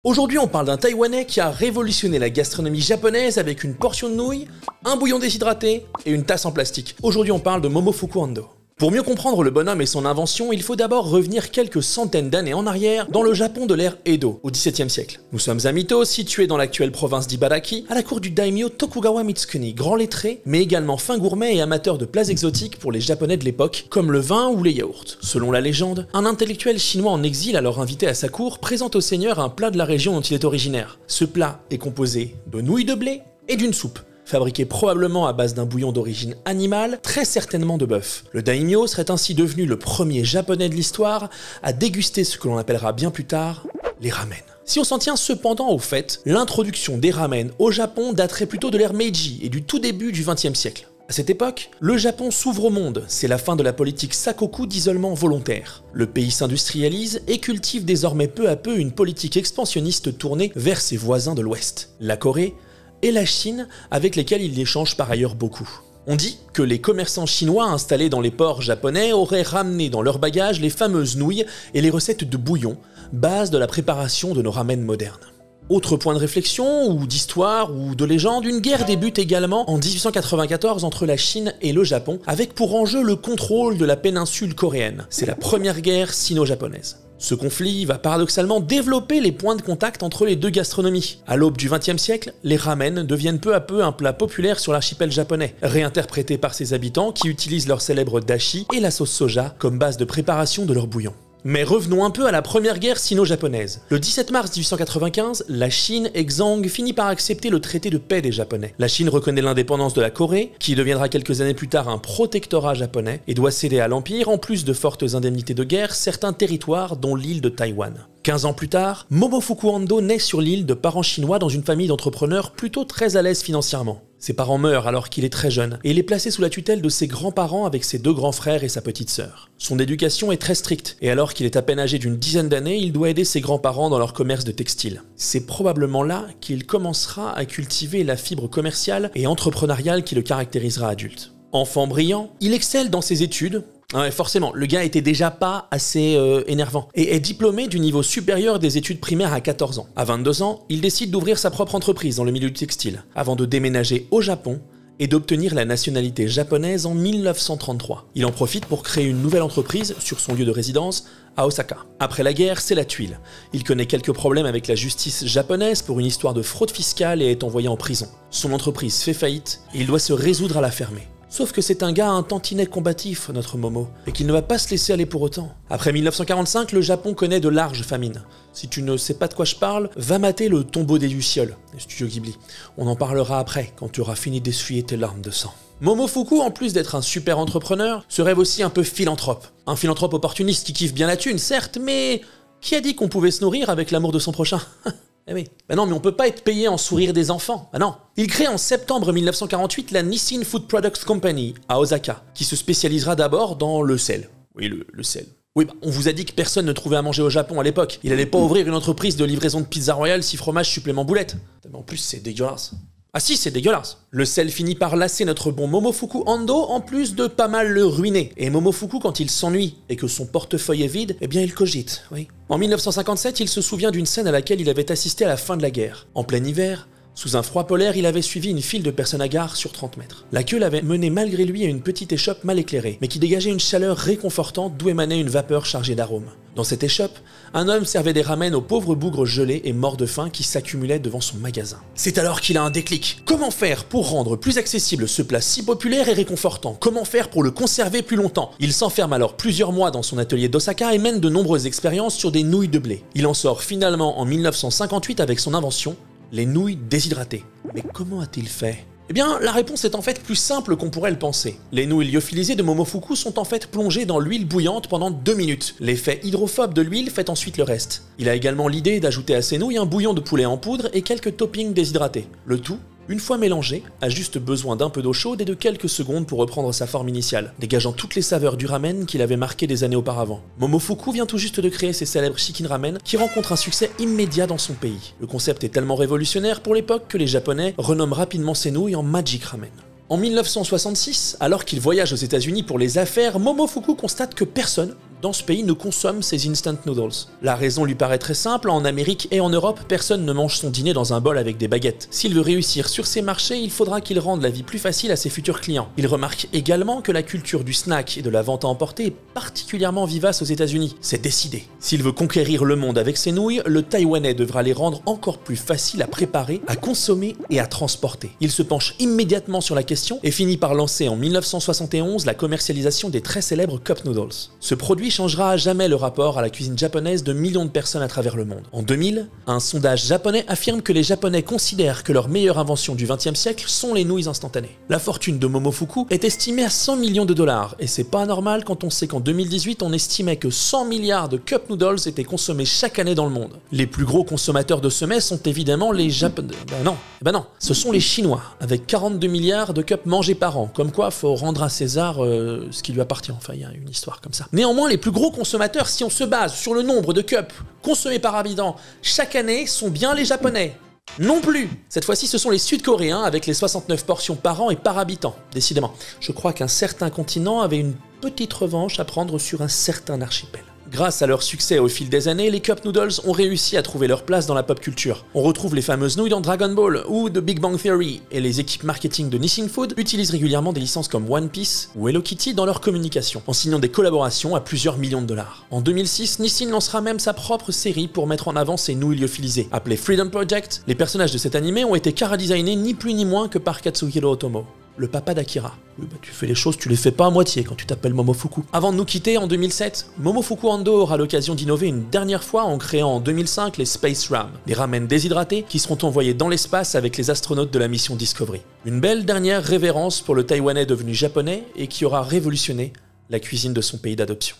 Aujourd'hui, on parle d'un Taïwanais qui a révolutionné la gastronomie japonaise avec une portion de nouilles, un bouillon déshydraté et une tasse en plastique. Aujourd'hui, on parle de Momofuku Ando. Pour mieux comprendre le bonhomme et son invention, il faut d'abord revenir quelques centaines d'années en arrière dans le Japon de l'ère Edo, au XVIIe siècle. Nous sommes à Mito, situé dans l'actuelle province d'Ibaraki, à la cour du daimyo Tokugawa Mitsukuni, grand lettré, mais également fin gourmet et amateur de plats exotiques pour les Japonais de l'époque, comme le vin ou les yaourts. Selon la légende, un intellectuel chinois en exil alors invité à sa cour présente au seigneur un plat de la région dont il est originaire. Ce plat est composé de nouilles de blé et d'une soupe, fabriqué probablement à base d'un bouillon d'origine animale, très certainement de bœuf. Le daimyo serait ainsi devenu le premier japonais de l'histoire à déguster ce que l'on appellera bien plus tard les ramen. Si on s'en tient cependant au fait, l'introduction des ramen au Japon daterait plutôt de l'ère Meiji et du tout début du XXe siècle. À cette époque, le Japon s'ouvre au monde, c'est la fin de la politique sakoku d'isolement volontaire. Le pays s'industrialise et cultive désormais peu à peu une politique expansionniste tournée vers ses voisins de l'Ouest, la Corée et la Chine, avec lesquels il échange par ailleurs beaucoup. On dit que les commerçants chinois installés dans les ports japonais auraient ramené dans leur bagage les fameuses nouilles et les recettes de bouillon, base de la préparation de nos ramen modernes. Autre point de réflexion, ou d'histoire, ou de légende, une guerre débute également en 1894 entre la Chine et le Japon, avec pour enjeu le contrôle de la péninsule coréenne. C'est la première guerre sino-japonaise. Ce conflit va paradoxalement développer les points de contact entre les deux gastronomies. À l'aube du XXe siècle, les ramen deviennent peu à peu un plat populaire sur l'archipel japonais, réinterprété par ses habitants qui utilisent leur célèbre dashi et la sauce soja comme base de préparation de leur bouillon. Mais revenons un peu à la première guerre sino-japonaise. Le 17 mars 1895, la Chine exsangue finit par accepter le traité de paix des Japonais. La Chine reconnaît l'indépendance de la Corée, qui deviendra quelques années plus tard un protectorat japonais, et doit céder à l'Empire, en plus de fortes indemnités de guerre, certains territoires dont l'île de Taïwan. 15 ans plus tard, Momofuku Ando naît sur l'île de parents chinois dans une famille d'entrepreneurs plutôt très à l'aise financièrement. Ses parents meurent alors qu'il est très jeune, et il est placé sous la tutelle de ses grands-parents avec ses deux grands frères et sa petite sœur. Son éducation est très stricte, et alors qu'il est à peine âgé d'une dizaine d'années, il doit aider ses grands-parents dans leur commerce de textile. C'est probablement là qu'il commencera à cultiver la fibre commerciale et entrepreneuriale qui le caractérisera adulte. Enfant brillant, il excelle dans ses études. Ouais, forcément, le gars était déjà pas assez énervant et est diplômé du niveau supérieur des études primaires à 14 ans. À 22 ans, il décide d'ouvrir sa propre entreprise dans le milieu du textile, avant de déménager au Japon et d'obtenir la nationalité japonaise en 1933. Il en profite pour créer une nouvelle entreprise sur son lieu de résidence à Osaka. Après la guerre, c'est la tuile. Il connaît quelques problèmes avec la justice japonaise pour une histoire de fraude fiscale et est envoyé en prison. Son entreprise fait faillite et il doit se résoudre à la fermer. Sauf que c'est un gars un tantinet combatif, notre Momo, et qu'il ne va pas se laisser aller pour autant. Après 1945, le Japon connaît de larges famines. Si tu ne sais pas de quoi je parle, va mater le tombeau des Lucioles, les studios Ghibli. On en parlera après, quand tu auras fini d'essuyer tes larmes de sang. Momofuku, en plus d'être un super entrepreneur, se rêve aussi un peu philanthrope. Un philanthrope opportuniste qui kiffe bien la thune, certes, mais qui a dit qu'on pouvait se nourrir avec l'amour de son prochain? Eh oui. Bah non, mais on peut pas être payé en sourire des enfants. Bah non. Il crée en septembre 1948 la Nissin Food Products Company à Osaka, qui se spécialisera d'abord dans le sel. Oui, le sel. Oui, bah, on vous a dit que personne ne trouvait à manger au Japon à l'époque. Il allait pas ouvrir une entreprise de livraison de pizza royale 6 fromages supplément boulettes. Mais en plus, c'est dégueulasse. Ah si, c'est dégueulasse. Le sel finit par lasser notre bon Momofuku Ando, en plus de pas mal le ruiner. Et Momofuku, quand il s'ennuie et que son portefeuille est vide, eh bien il cogite, oui. En 1957, il se souvient d'une scène à laquelle il avait assisté à la fin de la guerre. En plein hiver, sous un froid polaire, il avait suivi une file de personnes à gare sur 30 mètres. La queue l'avait mené malgré lui à une petite échoppe mal éclairée, mais qui dégageait une chaleur réconfortante d'où émanait une vapeur chargée d'arômes. Dans cette échoppe, un homme servait des ramen aux pauvres bougres gelés et morts de faim qui s'accumulaient devant son magasin. C'est alors qu'il a un déclic. Comment faire pour rendre plus accessible ce plat si populaire et réconfortant? Comment faire pour le conserver plus longtemps? Il s'enferme alors plusieurs mois dans son atelier d'Osaka et mène de nombreuses expériences sur des nouilles de blé. Il en sort finalement en 1958 avec son invention, les nouilles déshydratées. Mais comment a-t-il fait? Eh bien, la réponse est en fait plus simple qu'on pourrait le penser. Les nouilles lyophilisées de Momofuku sont en fait plongées dans l'huile bouillante pendant 2 minutes. L'effet hydrophobe de l'huile fait ensuite le reste. Il a également l'idée d'ajouter à ses nouilles un bouillon de poulet en poudre et quelques toppings déshydratés. Le tout, une fois mélangé, a juste besoin d'un peu d'eau chaude et de quelques secondes pour reprendre sa forme initiale, dégageant toutes les saveurs du ramen qu'il avait marqué des années auparavant. Momofuku vient tout juste de créer ses célèbres chicken ramen qui rencontrent un succès immédiat dans son pays. Le concept est tellement révolutionnaire pour l'époque que les Japonais renomment rapidement ces nouilles en Magic Ramen. En 1966, alors qu'il voyage aux États-Unis pour les affaires, Momofuku constate que personne, dans ce pays ne consomme ces instant noodles. La raison lui paraît très simple, en Amérique et en Europe, personne ne mange son dîner dans un bol avec des baguettes. S'il veut réussir sur ces marchés, il faudra qu'il rende la vie plus facile à ses futurs clients. Il remarque également que la culture du snack et de la vente à emporter est particulièrement vivace aux États-Unis. C'est décidé. S'il veut conquérir le monde avec ses nouilles, le Taïwanais devra les rendre encore plus faciles à préparer, à consommer et à transporter. Il se penche immédiatement sur la question et finit par lancer en 1971 la commercialisation des très célèbres Cup Noodles. Ce produit changera à jamais le rapport à la cuisine japonaise de millions de personnes à travers le monde. En 2000, un sondage japonais affirme que les Japonais considèrent que leur meilleure invention du XXe siècle sont les nouilles instantanées. La fortune de Momofuku est estimée à 100 millions de dollars et c'est pas anormal quand on sait qu'en 2018 on estimait que 100 milliards de Cup Noodles étaient consommés chaque année dans le monde. Les plus gros consommateurs de ce mets sont évidemment les Japonais. Ben non, ce sont les Chinois, avec 42 milliards de cups mangés par an. Comme quoi, faut rendre à César ce qui lui appartient. Enfin, il y a une histoire comme ça. Néanmoins, les plus gros consommateurs, si on se base sur le nombre de cups consommés par habitant chaque année, sont bien les Japonais. Non plus. Cette fois-ci, ce sont les Sud-Coréens avec les 69 portions par an et par habitant. Décidément, je crois qu'un certain continent avait une petite revanche à prendre sur un certain archipel. Grâce à leur succès au fil des années, les Cup Noodles ont réussi à trouver leur place dans la pop culture. On retrouve les fameuses nouilles dans Dragon Ball ou The Big Bang Theory, et les équipes marketing de Nissin Food utilisent régulièrement des licences comme One Piece ou Hello Kitty dans leur communication, en signant des collaborations à plusieurs millions de dollars. En 2006, Nissin lancera même sa propre série pour mettre en avant ses nouilles lyophilisées. Appelée Freedom Project, les personnages de cet animé ont été chara-designés ni plus ni moins que par Katsuhiro Otomo, le papa d'Akira. Oui, tu fais les choses, tu les fais pas à moitié quand tu t'appelles Momofuku. Avant de nous quitter, en 2007, Momofuku Ando aura l'occasion d'innover une dernière fois en créant en 2005 les Space Ram, des ramen déshydratés qui seront envoyés dans l'espace avec les astronautes de la mission Discovery. Une belle dernière révérence pour le Taïwanais devenu japonais et qui aura révolutionné la cuisine de son pays d'adoption.